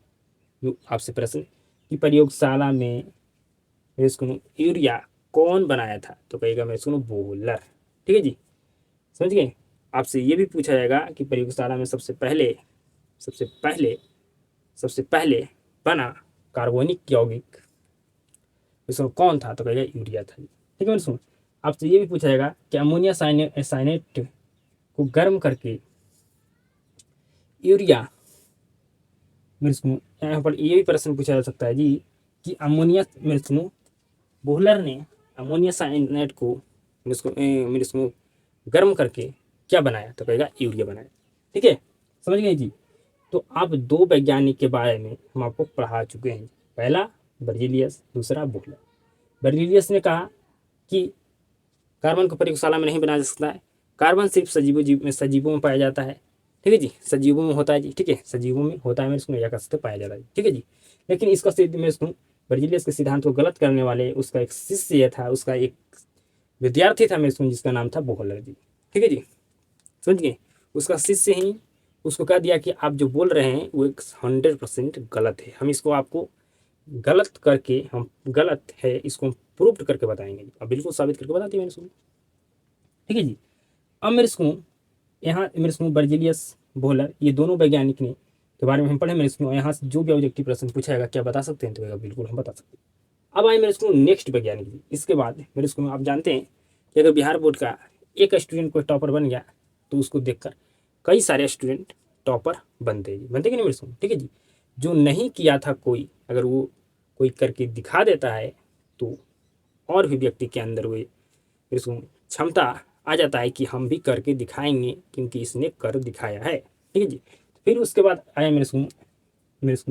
आपसे प्रश्न कि प्रयोगशाला में मेरे को यूरिया कौन बनाया था? तो कहेगा मेरे को बोहलर। ठीक है जी, समझ गए? आपसे ये भी पूछा जाएगा कि प्रयोगशाला में सबसे पहले बना कार्बनिक यौगिक इसमें कौन था? तो कहेगा यूरिया था। ठीक है सुन, आपसे ये भी पूछा जाएगा कि अमोनिया साइनेट को गर्म करके यूरिया मेरे को यहाँ पर ये भी प्रश्न पूछा जा सकता है जी कि अमोनिया मेरे को बोहलर ने अमोनिया साइनेट को मेरे को गर्म करके क्या बनाया? तो कहेगा यूरिया बनाया। ठीक है, समझ गए जी? तो आप दो वैज्ञानिक के बारे में हम आपको पढ़ा चुके हैं। पहला बर्जीलियस, दूसरा बोहलर। बर्जीलियस ने कहा कि कार्बन को प्रयोगशाला में नहीं बनाया जा सकता है, कार्बन सिर्फ सजीवों में पाया जाता है। ठीक है जी, सजीवों में होता है जी। ठीक है, सजीवों में होता है, मेरे इसको या कर सकते पाया जाता है। ठीक है जी, लेकिन इसका सिद्ध मेरे बर्जीलियस के सिद्धांत को गलत करने वाले उसका एक शिष्य था, उसका एक विद्यार्थी था मेरे स्कूल, जिसका नाम था बोहलर जी। ठीक है जी, समझ गए। उसका शिष्य ही उसको कह दिया कि आप जो बोल रहे हैं वो 100% गलत है, हम इसको आपको गलत करके, हम गलत है इसको प्रूव करके बताएंगे। अब बिल्कुल साबित करके बताती है मेरे स्कूल। ठीक है जी। अब मेरे स्कूल यहाँ मेरे स्कूल बर्जीलियस बोहलर ये दोनों वैज्ञानिक ने के बारे में हम पढ़े मेरे स्कूल। यहाँ से जो भी ऑब्जेक्टिव प्रश्न पूछाएगा क्या बता सकते हैं, तो कहेगा बिल्कुल हम बता सकते हैं। अब आए मेरे स्कूल नेक्स्ट वैज्ञानिक जी। इसके बाद मेरे स्कूल आप जानते हैं कि अगर बिहार बोर्ड का एक स्टूडेंट कोई टॉपर बन गया तो उसको देखकर कई सारे स्टूडेंट टॉपर बनते हैं जी, बनते कि नहीं मेरे स्कूल। ठीक है जी। जो नहीं किया था कोई, अगर वो कोई करके दिखा देता है तो और भी व्यक्ति के अंदर वो इसको क्षमता आ जाता है कि हम भी करके दिखाएंगे क्योंकि इसने कर दिखाया है। ठीक है जी। फिर उसके बाद आया मेरे स्कूल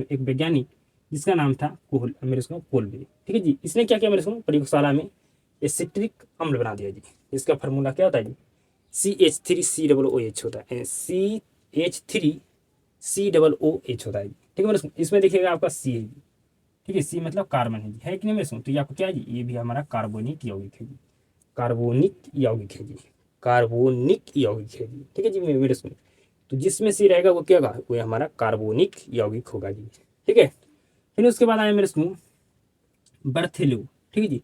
एक वैज्ञानिक जिसका नाम था मेरे स्कूल कोलबे। ठीक है जी। इसने क्या किया मेरे स्कूल प्रयोगशाला में एसिट्रिक अम्ल बना दिया जी। इसका फार्मूला क्या होता है जी, CH3COOH होता है, CH3COOH होता है जी। ठीक है मेरे स्कूल। इसमें देखिएगा आपका C है जी। ठीक है, C मतलब कार्बन है जी, है कि नहीं मेरे स्कूल। तो ये आपको क्या है जी, ये भी हमारा कार्बोनिक यौगिक है जी, कार्बोनिक यौगिक है जी, कार्बोनिक यौगिक है जी। ठीक है जी मेरे सुन। तो जिसमें सी रहेगा वो क्या होगा, वो हमारा कार्बोनिक यौगिक होगा जी। ठीक है। फिर उसके बाद आया मेरे सुन बर्थेलो। ठीक है जी।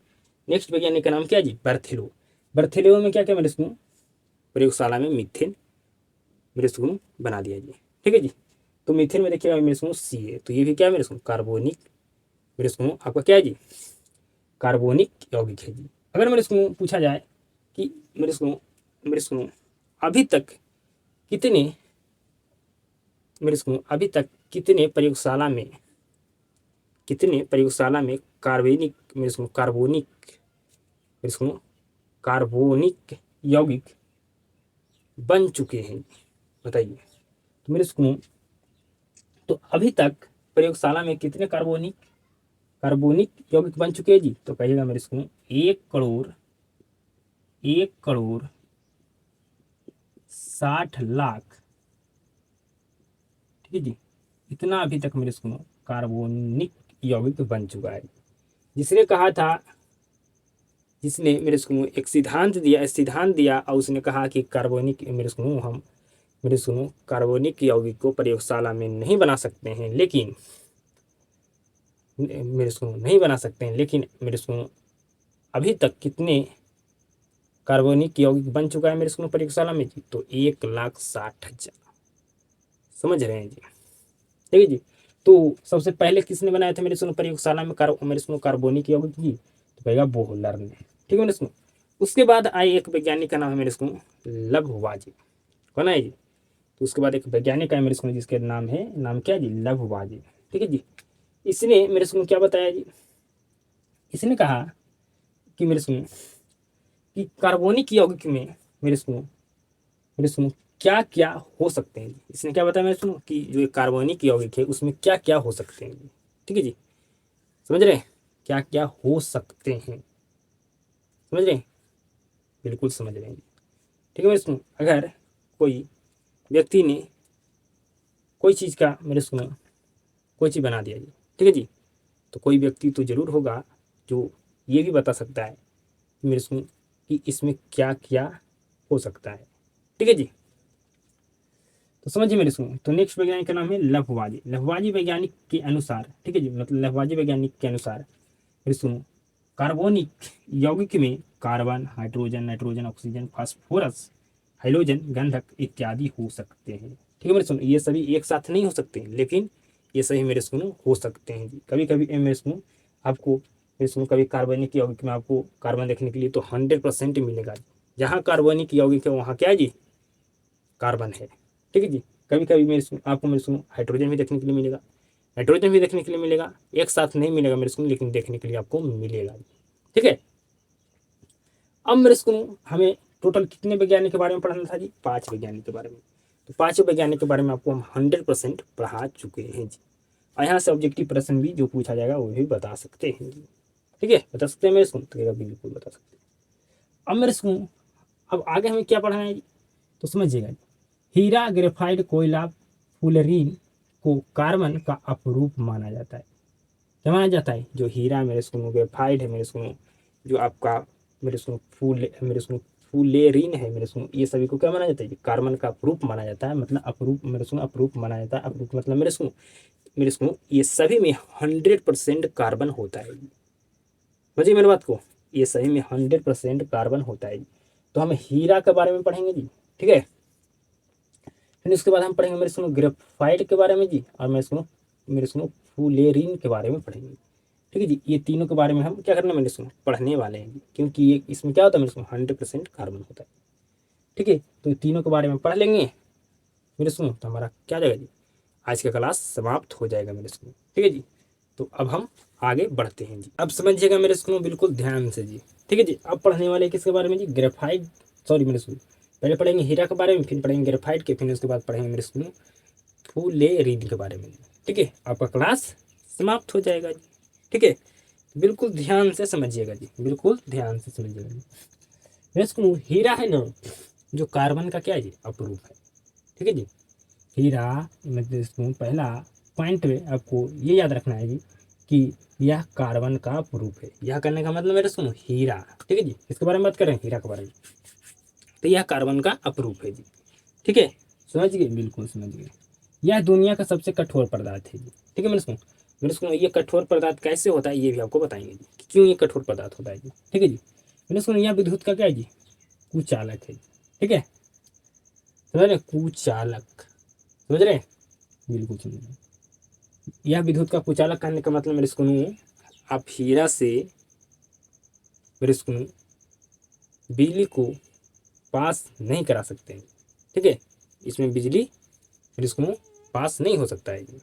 नेक्स्ट वैज्ञानिक का नाम क्या है जी, बर्थेलो। बर्थेलो में क्या क्या मेरे सुन प्रयोगशाला में मीथेन मेरे सुन बना दिया जी। ठीक है जी। तो मीथेन में देखिएगा मेरे सुन सी है, तो ये भी क्या है मेरे सुन कार्बोनिक मेरे सुन आपका क्या है जी, कार्बोनिक यौगिक है जी। अगर मेरे सुन पूछा जाए कि मेरे सुनो अभी तक कितने अभी तक कितने प्रयोगशाला में कार्बनिक कार्बोनिक यौगिक बन चुके हैं, बताइए। तो मेरे सुनो, तो अभी तक प्रयोगशाला में कितने कार्बोनिक यौगिक बन चुके हैं जी, तो कहिएगा मेरे सुनो 1,60,00,000। ठीक है जी। इतना अभी तक मेरे सुनो कार्बोनिक यौगिक बन चुका है। जिसने कहा था, जिसने मेरे सुनो एक सिद्धांत दिया और उसने कहा कि कार्बोनिक मेरे सुनो कार्बोनिक यौगिक को प्रयोगशाला में नहीं बना सकते हैं, लेकिन मेरे सुनो अभी तक कितने कार्बोनिक यौगिक बन चुका है मेरे सुनो प्रयोगशाला में जी, तो 1,60,000। समझ रहे हैं जी। ठीक है जी। तो सबसे पहले किसने बनाया था मेरे सुनो प्रयोगशाला में मेरे सुनो कार्बोनिक यौगिक जी, तो कहेगा बोहलर ने। ठीक है मेरे सुनो। उसके बाद आए एक वैज्ञानिक का नाम है मेरे सुनो लभवाजी। कौन है जी, तो उसके बाद एक वैज्ञानिक है मेरे सुनो जिसके नाम क्या है जी, लभवाजी। ठीक है जी। इसने मेरे सुनो क्या बताया जी, इसने कहा कि मेरे सुनो कि कार्बोनिक यौगिक में मेरे सुनो क्या क्या हो सकते हैं। इसने क्या बताया मेरे सुनो कि जो कार्बोनिक यौगिक है उसमें क्या क्या हो सकते हैं। ठीक है जी। समझ रहे हैं, क्या क्या हो सकते हैं, समझ रहे हैं, बिल्कुल समझ रहे हैं। ठीक है मेरे सुनो, अगर कोई व्यक्ति ने कोई चीज़ का मेरे सुनो कोई चीज़ बना दिया जी, ठीक है जी, तो कोई व्यक्ति तो जरूर होगा जो ये भी बता सकता है मेरे सुनो कि इसमें क्या क्या हो सकता है। ठीक है जी। तो समझिए मेरे सुनो, तो नेक्स्ट वैज्ञानिक का नाम है लभवाजी। लभवाजी वैज्ञानिक के अनुसार, ठीक है जी, मतलब लभवाजी वैज्ञानिक के अनुसार मेरे सुनो कार्बोनिक यौगिक में carbon, hydrogen, nitrogen, oxygen, phosphorus, hydrogen, गंधक इत्यादि हो सकते हैं। ठीक है मेरे सुनो, ये सभी एक साथ नहीं हो सकते, लेकिन ये सभी मेरे सुनो हो सकते हैं जी। कभी कभी मेरे सुनो आपको मेरे सुनो कभी कार्बनिक यौगिक में आपको कार्बन देखने के लिए तो 100% मिलेगा। जहाँ कार्बनिक यौगिक है वहाँ क्या है जी, कार्बन है। ठीक है जी। कभी कभी आपको मेरे सुनो हाइड्रोजन भी देखने के लिए मिलेगा, नाइट्रोजन भी देखने के लिए मिलेगा, एक साथ नहीं मिलेगा मेरे सुनो, लेकिन देखने के लिए आपको मिलेगा। ठीक है। अब मेरे सुनो हमें टोटल कितने वैज्ञानिक के बारे में पढ़ना था जी, 5 वैज्ञानिक के बारे में। तो 5 वैज्ञानिक के बारे में आपको हम 100% पढ़ा चुके हैं जी। और यहाँ से ऑब्जेक्टिव प्रश्न भी जो पूछा जाएगा वो भी बता सकते हैं जी। ठीक है, बता सकते हैं मेरे सुनो, तो बिल्कुल बता सकते हैं। अब मेरे सुनो अब आगे हमें क्या पढ़ना है जी, तो समझिएगा। हीरा, ग्रेफाइट, कोयला, फुलरीन को कार्बन का अपरूप माना जाता है। क्या माना जाता है, जो हीरा मेरे सुनो ग्रेफाइट है मेरे सुनो, जो आपका मेरे सुनो फुलेरिन है मेरे सुनो, ये सभी को क्या माना जाता है, कार्बन का अपरूप माना जाता है, मतलब अपरूप मेरे सुनो अपरूप माना जाता है। अपरूप मतलब मेरे सुनो ये सभी में 100% कार्बन होता है। समझिए मेरी बात को, ये सही में 100% कार्बन होता है। तो हम हीरा के बारे में पढ़ेंगे जी, ठीक है। फिर उसके बाद हम पढ़ेंगे मेरे सुनो ग्रेफाइट के बारे में जी, और मेरे सुनो फुलेरिन के बारे में पढ़ेंगे, ठीक है जी। ये तीनों के बारे में हम क्या करना मेरे सुनो पढ़ने वाले हैं जी, क्योंकि ये इसमें क्या होता है मेरे सुनो 100% कार्बन होता है, ठीक है। तो तीनों के बारे में पढ़ लेंगे मेरे सुनो, तो हमारा क्या जाएगा जी, आज का क्लास समाप्त हो जाएगा मेरे सुनो, ठीक है जी। तो अब हम आगे बढ़ते हैं जी। अब समझिएगा मेरे सुनो बिल्कुल ध्यान से जी, ठीक है जी। अब पढ़ने वाले किसके बारे में जी, ग्रेफाइट, सॉरी मेरे सुनो, पहले पढ़ेंगे हीरा के बारे में, फिर पढ़ेंगे ग्रेफाइट के, फिर उसके बाद पढ़ेंगे मेरे सुनो फुलेरिन के बारे में, ठीक है। आपका क्लास समाप्त हो जाएगा जी, ठीक है। बिल्कुल ध्यान से समझिएगा जी, बिल्कुल ध्यान से समझिएगा जी। मेरे सुनो हीरा है ना, जो कार्बन का क्या है जी, अपरूप है, ठीक है जी। हीरा मतलब इसको पहला पॉइंट में आपको ये याद रखना है जी कि यह कार्बन का प्रूफ है। यह करने का मतलब मेरे सुनो हीरा, ठीक है जी, इसके बारे में बात कर रहे हैं हीरा के बारे में, तो यह कार्बन का अप्रूफ है जी, ठीक है। समझ गए, बिल्कुल समझ गए। यह दुनिया का सबसे कठोर पदार्थ है जी, ठीक है। मेरे सुनो ये कठोर पदार्थ कैसे होता है ये भी आपको बताएंगे जी, कि क्यों ये कठोर पदार्थ होता है जी, ठीक है जी। मेरे सुनो यह विद्युत का क्या है जी, कुचालक है जी, ठीक है। समझ रहे, कुचालक, समझ रहे, बिल्कुल समझ रहे। यह विद्युत का कुचालक करने का मतलब मेरे सुनो, आप हीरा से मेरे सुनो बिजली को पास नहीं करा सकते हैं, ठीक है। इसमें बिजली मेरे सुनो पास नहीं हो सकता है जी।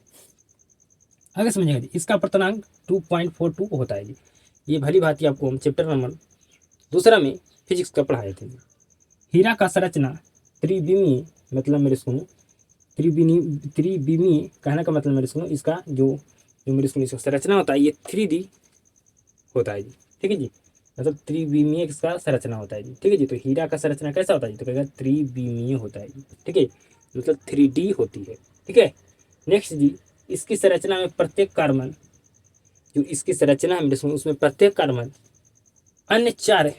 आगे समझिएगा जी, इसका अपर्तनांक 2.42 होता है जी। ये भली भांति आपको हम चैप्टर नंबर दूसरा में फिजिक्स का पढ़ाए थे जी। हीरा का संरचना त्रिविमीय, मतलब मेरे सुनो त्रिविमीय कहने का मतलब मेरे सुनो इसका जो जो मेरे सुनो इसका संरचना होता है ये 3D होता है जी, ठीक है जी। मतलब त्रिविमीय इसका संरचना होता है जी, ठीक है जी। तो हीरा का संरचना कैसा होता है जी, तो कहेगा त्रिविमीय होता है जी, ठीक है, मतलब 3D होती है, ठीक है। नेक्स्ट जी, इसकी संरचना में प्रत्येक कार्बन, जो इसकी संरचना है मेरे उसमें प्रत्येक कार्बन अन्य 4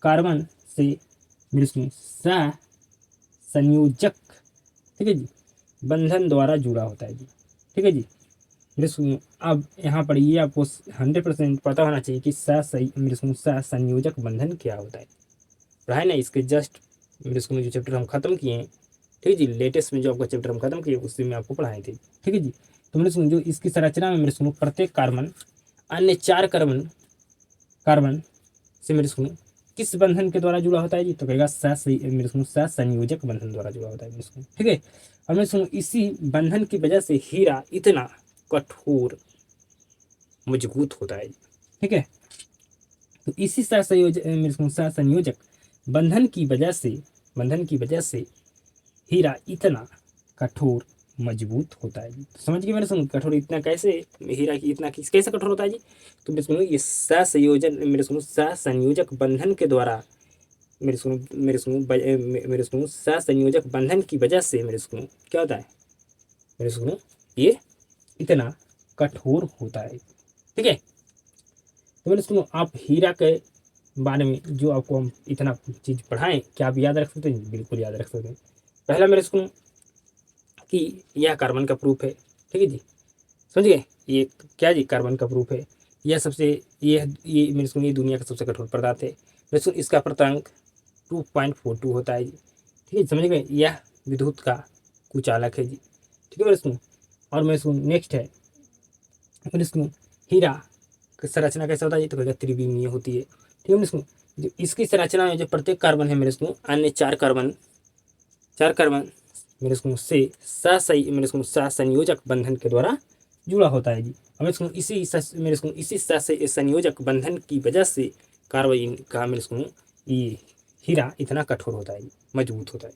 कार्बन से मेरे सह संयोजक, ठीक है जी, बंधन द्वारा जुड़ा होता है जी, ठीक है जी। मेरे सुनिए, अब यहाँ पर ये आपको 100% पता होना चाहिए कि सह संयोजक बंधन क्या होता है। पढ़ा है ना इसके जस्ट मेरे स्कूल में जो चैप्टर हम खत्म किए हैं, ठीक है जी, लेटेस्ट में जो आपका चैप्टर हम खत्म किए उसी में आपको पढ़ाए थे, ठीक है जी। तो मेरे सुनो जो इसकी संरचना में मेरे सुनो प्रत्येक कार्बन अन्य 4 कार्बन कार्बन से मेरे सुनो किस बंधन के द्वारा जुड़ा होता है जी, तो कहेगा मेरे सुनो सह संयोजक बंधन द्वारा जुड़ा होता है मेरे सुनो, ठीक है। और मेरे सुनो इसी बंधन की वजह से हीरा इतना कठोर मजबूत होता है, ठीक है। तो इसी सह संयोजक बंधन की वजह से हीरा इतना कठोर मजबूत होता है जी। तो समझ गए मेरे सुनो कठोर इतना कैसे, हीरा की इतना कैसे कठोर होता है जी। तो मेरे सुनो ये सह संयोजक बंधन के द्वारा मेरे सुनो सह संयोजक बंधन की वजह से मेरे सुनो क्या होता है, मेरे सुनो ये इतना कठोर होता है, ठीक है। तो मेरे सुनो आप हीरा के बारे में जो आपको हम इतना चीज पढ़ाएं, क्या आप याद रख सकते हैं, बिल्कुल याद रख सकते हैं। पहला मेरे सुनो कि यह कार्बन का प्रूफ है, ठीक है जी, समझ गए। ये क्या जी, कार्बन का प्रूफ है। यह सबसे ये मेरे सुनो ये दुनिया का सबसे कठोर पदार्थ है। मेरे सुनो इसका अपर्तनांक 2.42 होता है जी, ठीक है, समझ गए। यह विद्युत का कुचालक है जी, ठीक है मेरे सुनो। और मेरे सुनो नेक्स्ट है मेरे सुनो हीरा की संरचना कैसा होता है, तो कहेगा त्रिविमीय होती है, ठीक है मेरे सुनो। जो इसकी संरचना में जो प्रत्येक कार्बन है मेरे सुनो अन्य 4 कार्बन मेरे को सह संयोजक बंधन के द्वारा जुड़ा होता है जी। और मेरे को इसी संयोजक बंधन की वजह से कार्बाइन का मेरे को ये हीरा इतना कठोर होता है जी, मजबूत होता है,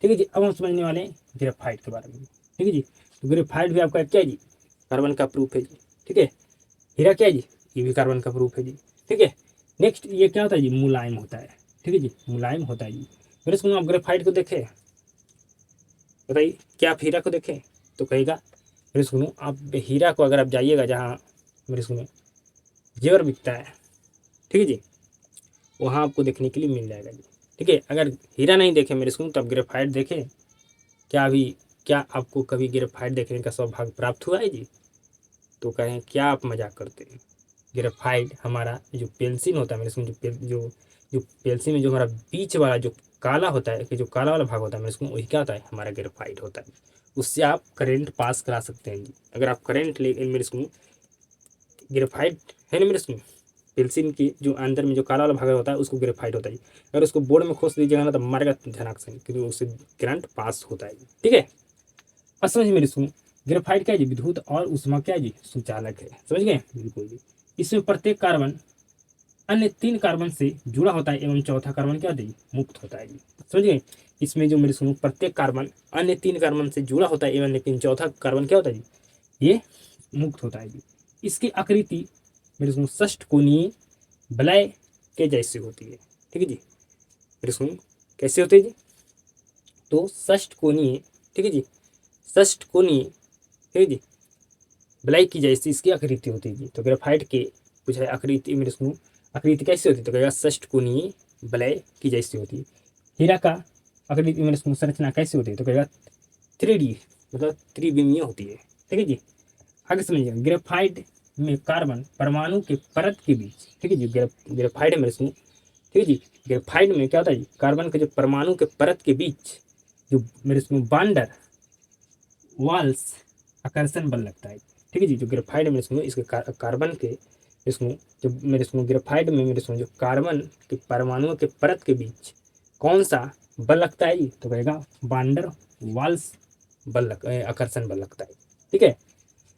ठीक है जी। अब हम समझने वाले हैं ग्रेफाइट के बारे में, ठीक है जी। तो ग्रेफाइट भी आपका क्या है जी, कार्बन का प्रूफ है जी, ठीक है। हीरा क्या है जी, ये भी कार्बन का प्रूफ है जी, ठीक है। नेक्स्ट ये क्या होता है जी, मुलायम होता है, ठीक है जी, मुलायम होता है जी। मेरे को आप ग्रेफाइट को देखे, बताइए क्या आप हीरा को देखें, तो कहेगा फिर सुनो आप हीरा को अगर आप जाइएगा जहाँ मेरे स्कूल में जेवर बिकता है, ठीक है जी, वहाँ आपको देखने के लिए मिल जाएगा जी। ठीक है, अगर हीरा नहीं देखे मेरे स्कूल तो आप ग्रेफाइट देखें। क्या आपको कभी ग्रेफाइट देखने का सौभाग्य प्राप्त हुआ है जी? तो कहें क्या आप मजाक करते हैं? ग्रेफाइट हमारा जो पेंसिल होता है मेरे स्कूल, जो पेंसिल में जो हमारा बीच वाला जो काला होता है, कि जो काला वाला भाग होता है मेरे स्कूल, वही क्या होता है? हमारा ग्रेफाइट होता है। उससे आप करंट पास करा सकते हैं जी। अगर आप करंट ले मेरे स्कूल, ग्रेफाइट है ना मेरे स्कूल, पेंसिल की जो अंदर में जो काला वाला भाग होता है उसको ग्रेफाइट होता है। अगर उसको बोर्ड में खोस दीजिएगा ना तो मारेगा झनाक से, क्योंकि उससे करंट पास होता है। ठीक है, अब समझ मेरे सुन, ग्रेफाइट क्या है जी? विद्युत और ऊष्मा क्या है जी? सुचालक है। समझ गए? बिल्कुल जी। इसमें प्रत्येक कार्बन अन्य 3 कार्बन से जुड़ा होता है एवं चौथा कार्बन क्या होता है? मुक्त होता है जी। समझ गए? इसमें जो मेरे सुनो, प्रत्येक कार्बन अन्य 3 कार्बन से जुड़ा होता है एवं लेकिन चौथा कार्बन क्या होता है जी? ये मुक्त होता है जी। इसकी आकृति मेरे सुनो षष्ठ कोणीय वलय के जैसे होती है। ठीक है जी, मेरे सुनो कैसे होते हैं जी? तो षष्ठ कोणीय, ठीक है जी, षष्ठ कोणीय, ठीक है जी, वलय की जैसी इसकी आकृति होती है जी। तो ग्रेफाइट के कुछ है आकृति मेरे सुनो, आकृति कैसे होती है? तो कहेगा षष्ठ कोणीय वलय की जैसी होती है। हीरा का आकृति मेरे सुनो संरचना कैसे होती है? तो कहेगा 3D, मतलब त्रिविमीय होती है। ठीक है जी, आगे समझिए। ग्रेफाइट में कार्बन परमाणु के परत के बीच, ठीक है जी, ग्रेफाइट मेरे सुनो, ठीक है जी, ग्रेफाइट में क्या होता है जी? कार्बन के जो परमाणु के परत के बीच जो मेरे सुनो बांडर वाल्स आकर्षण बल लगता है। ठीक है जी, जो ग्रेफाइट में सुनो इसके कार्बन के इसमें जो मेरे सुनो ग्रेफाइट में मेरे सुनो जो कार्बन के परमाणुओं के परत के बीच कौन सा बल लगता है जी? तो कहेगा बांडर वाल्स आकर्षण बल लगता है। ठीक है,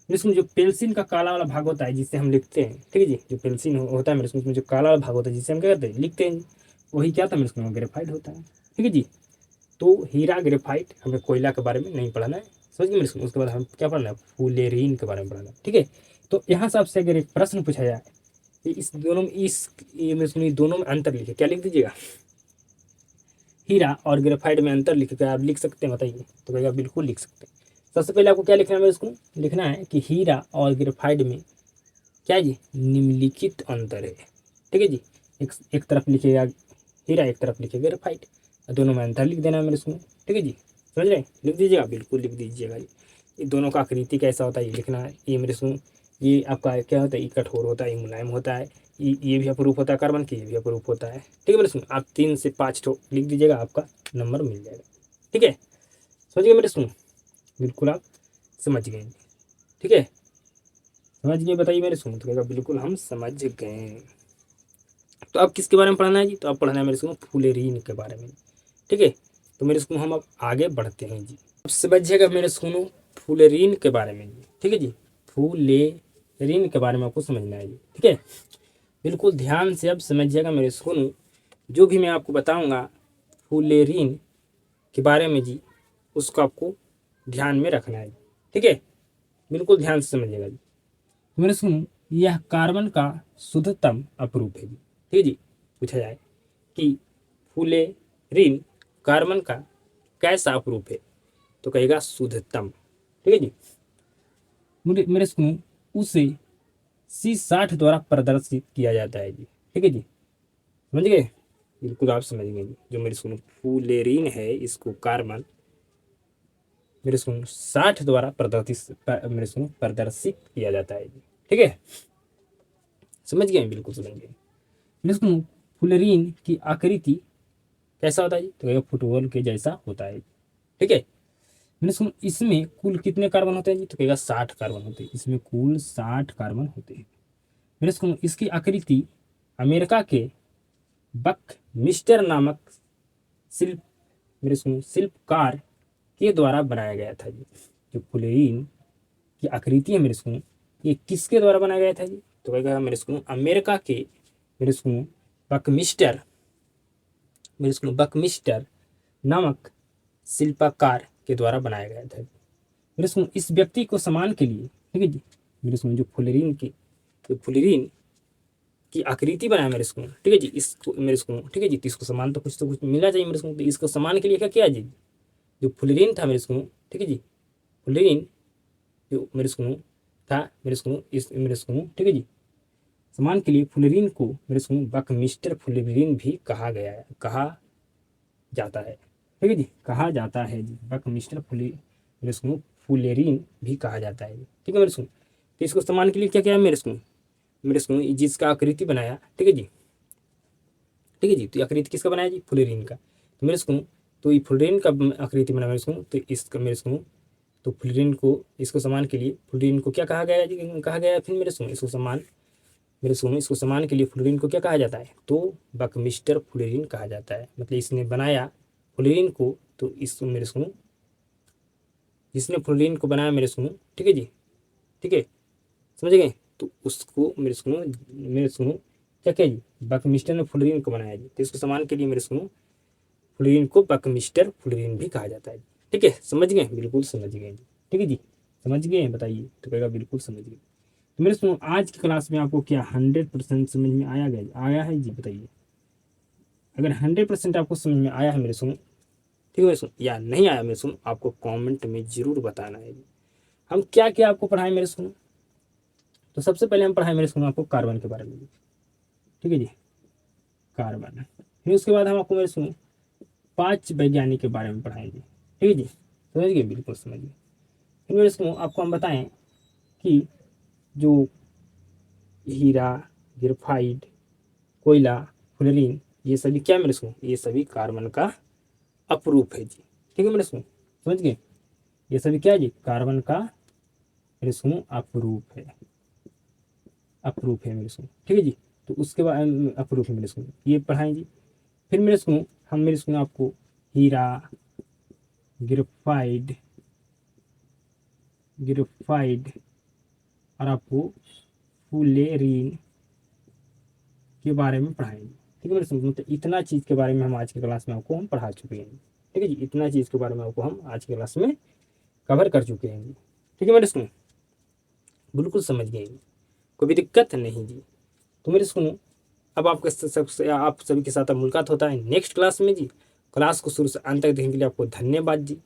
इसमें जो पेंसिल का काला वाला भाग होता है जिससे हम लिखते हैं, ठीक है जी, जो पेंसिल होता है मेरे उसमें जो काला वाला भाग होता है जिससे हम क्या करते हैं? लिखते हैं, वही क्या था मेरे उसमें? ग्रेफाइट होता है। ठीक है जी, तो हीरा ग्रेफाइट हमें कोयला के बारे में नहीं पढ़ना है, समझ गए मेरे? उसके बाद हम क्या पढ़ना है? फुलेरीन के बारे में पढ़ना है। ठीक है, तो यहाँ से आपसे अगर एक प्रश्न पूछा जाए कि इस दोनों में दोनों में अंतर लिखे, क्या लिख दीजिएगा? हीरा और ग्रेफाइट में अंतर लिख कर आप लिख सकते हैं, बताइए? तो कहेगा बिल्कुल लिख सकते हैं। सबसे पहले आपको क्या लिखना है? इसको लिखना है कि हीरा और ग्रेफाइट में क्या जी? निम्नलिखित अंतर है। ठीक है जी, एक तरफ लिखिएगा हीरा, एक तरफ लिखिएगा ग्रेफाइट, दोनों में अंतर लिख देना है मेरे इसमें। ठीक है जी, समझ रहे? लिख दीजिएगा, बिल्कुल लिख दीजिएगा। ये दोनों का आकृति कैसा होता है ये लिखना है। ये मेरे इसमें ये आपका क्या होता है? ये कठोर होता है, ये मुलायम होता है, ये भी अपरूप होता है कार्बन की, ये भी अपरूप होता है। ठीक है मेरे सुन, आप 3 से 5 ठो लिख दीजिएगा, आपका नंबर मिल जाएगा। ठीक है, समझ गए मेरे सुन? बिल्कुल आप समझ गए। ठीक है, समझ गए? बताइए मेरे सुन। तो कहेगा बिल्कुल हम समझ गए। तो अब किसके बारे में पढ़ना है जी? तो अब पढ़ना है मेरे को फुलेरीन के बारे में। ठीक है, तो मेरे स्कूल हम अब आगे बढ़ते हैं जी। अब समझिएगा मेरे सुनो फुलेरीन के बारे में जी। ठीक है जी, फुलेरीन के बारे में आपको समझना है जी। ठीक है, बिल्कुल ध्यान से अब समझिएगा मेरे सुनो, जो भी मैं आपको बताऊंगा फुलेरीन के बारे में जी, उसको आपको ध्यान में रखना है। ठीक है, बिल्कुल ध्यान से समझिएगा जी। मेरे सुनो, यह कार्बन का शुद्धतम अपरूप है जी। ठीक है जी, पूछा जाए कि फुलेरीन कार्बन का कैसा अपरूप है? तो कहेगा शुद्धतम। ठीक है जी, मेरे सुनो, उसे C60 द्वारा प्रदर्शित किया जाता है जी। ठीक है जी, समझ गए? बिल्कुल आप समझ गए जी। जो मेरे सुनो फुलेरीन है, इसको कार्बन मेरे सुनो 60 द्वारा मेरे सुनो प्रदर्शित किया जाता है जी। ठीक है, समझ गए? बिल्कुल समझ गए। मेरे सुनो फुलेरीन की आकृति कैसा होता है जी? तो फुटबॉल के जैसा होता है। ठीक है, मैंने सुन, इसमें कुल कितने कार्बन होते हैं जी? तो कहेगा 60 कार्बन होते हैं। इसमें कुल 60 कार्बन होते हैं। मैंने सुन, इसकी आकृति अमेरिका के बक मिस्टर नामक शिल्प मेरे सुन शिल्पकार के द्वारा बनाया गया था जी। जो फुलेरीन की आकृति है मेरे सुन, ये किसके द्वारा बनाया गया था जी? तो कहेगा मेरे सुन अमेरिका के मेरे सुन बकमिस्टर मेरे सुन बकमिस्टर नामक शिल्पकार के द्वारा बनाया गया था। मेरे सुनो, इस व्यक्ति को सम्मान के लिए, ठीक है जी, मेरे सुनो जो फुलेरीन की आकृति बनाया मेरे सुनो, ठीक है जी, इसको मेरे सुनो, ठीक है जी, तो इसको सम्मान तो कुछ मिलना चाहिए मेरे सुनो। तो इसको सम्मान के लिए क्या किया जी? जो फुलेरीन था मेरे सुनो, ठीक है जी, फुलेरीन जो मेरे सुनो था मेरे सुनो इस मेरे सुनो, ठीक है जी। सामान के लिए फुलरीन को मेरे सुनो बकमिस्टर फुलरीन भी कहा गया है, कहा जाता है, ठीक है जी, कहा जाता है जी, बकमिस्टर मेरे सुनो फुलेरिन भी कहा जाता है जी, ठीक है मेरे सुनो। तो इसको सामान के लिए क्या क्या है मेरे सुनो जिसका आकृति बनाया, ठीक है जी, ठीक है जी। तो ये आकृति किसका बनाया जी, फुलेरिन का। तो मेरे सुनो तो ये फुलरीन का आकृति बना मेरे सुनो, तो इसका मेरे सुनो तो फुलरीन को इसको सामान के लिए फुलरीन को क्या कहा गया है जी, कहा गया है फिर मेरे सुनो इसको सामान मेरे सुनो इसको सामान के लिए फुलरीन को क्या कहा जाता है, तो बकमिस्टर फुलरीन कहा जाता है। मतलब इसने बनाया फुलरीन को, तो इसको मेरे सुनो जिसने फुलरीन को बनाया मेरे सुनो, ठीक है जी, ठीक है, समझ गए। तो उसको मेरे सुनो क्या क्या जी, बकमिस्टर ने फुलरीन को बनाया जी, तो इसको सामान के लिए मेरे सुनो फुलरीन को बकमिस्टर फुलरीन भी कहा जाता है, ठीक है, समझ गए, बिल्कुल समझ गए जी, ठीक है जी, समझ गए बताइए, तो कहेगा बिल्कुल समझ गए। तो मेरे सुनो आज की क्लास में आपको क्या 100% समझ में आया है जी, बताइए। अगर 100% आपको समझ में आया है मेरे सुनो, ठीक है मेरे सुनो, या नहीं आया मेरे सुनो, आपको कमेंट में जरूर बताना है जी। हम क्या क्या आपको पढ़ाएं मेरे सुनो, तो सबसे पहले हम पढ़ाएं मेरे सुनो आपको कार्बन के बारे में, ठीक है जी, कार्बन। फिर उसके बाद हम आपको मेरे सुनो 5 वैज्ञानिक के बारे में पढ़ाएंगे, ठीक है जी, समझ गए, बिल्कुल समझ गए। फिर मेरे सुनो आपको हम बताएं कि जो हीरा, ग्रेफाइट, कोयला, फ्लोरीन, ये सभी क्या मेरे सुनो, ये सभी कार्बन का अपरूप है जी, ठीक है मेरे सुनो, समझ गए। ये सभी क्या है जी, कार्बन का मेरे सुनो अपरूप है, अपरूप है मेरे सुनो, ठीक है जी। तो उसके बाद अपरूप है मेरे सुनो, ये पढ़ाएं जी। फिर मेरे सुनो हम मेरे सुनो आपको हीरा, ग्रेफाइट, ग्रेफाइट और आपको फुलेरीन के बारे में पढ़ाएंगे, ठीक है मेरे सुनो। तो इतना चीज़ के बारे में हम आज की क्लास में आपको हम पढ़ा चुके हैं, ठीक है जी, इतना चीज़ के बारे में आपको हम आज की क्लास में कवर कर चुके हैं जी, ठीक है मेरे सुनो, बिल्कुल समझ गए जी, कोई भी दिक्कत नहीं जी। तो मेरे सुनो अब आपके सबसे आप सभी के साथ अब मुलाकात होता है नेक्स्ट क्लास में जी। क्लास को शुरू से अंत तक देखने के लिए आपको धन्यवाद जी।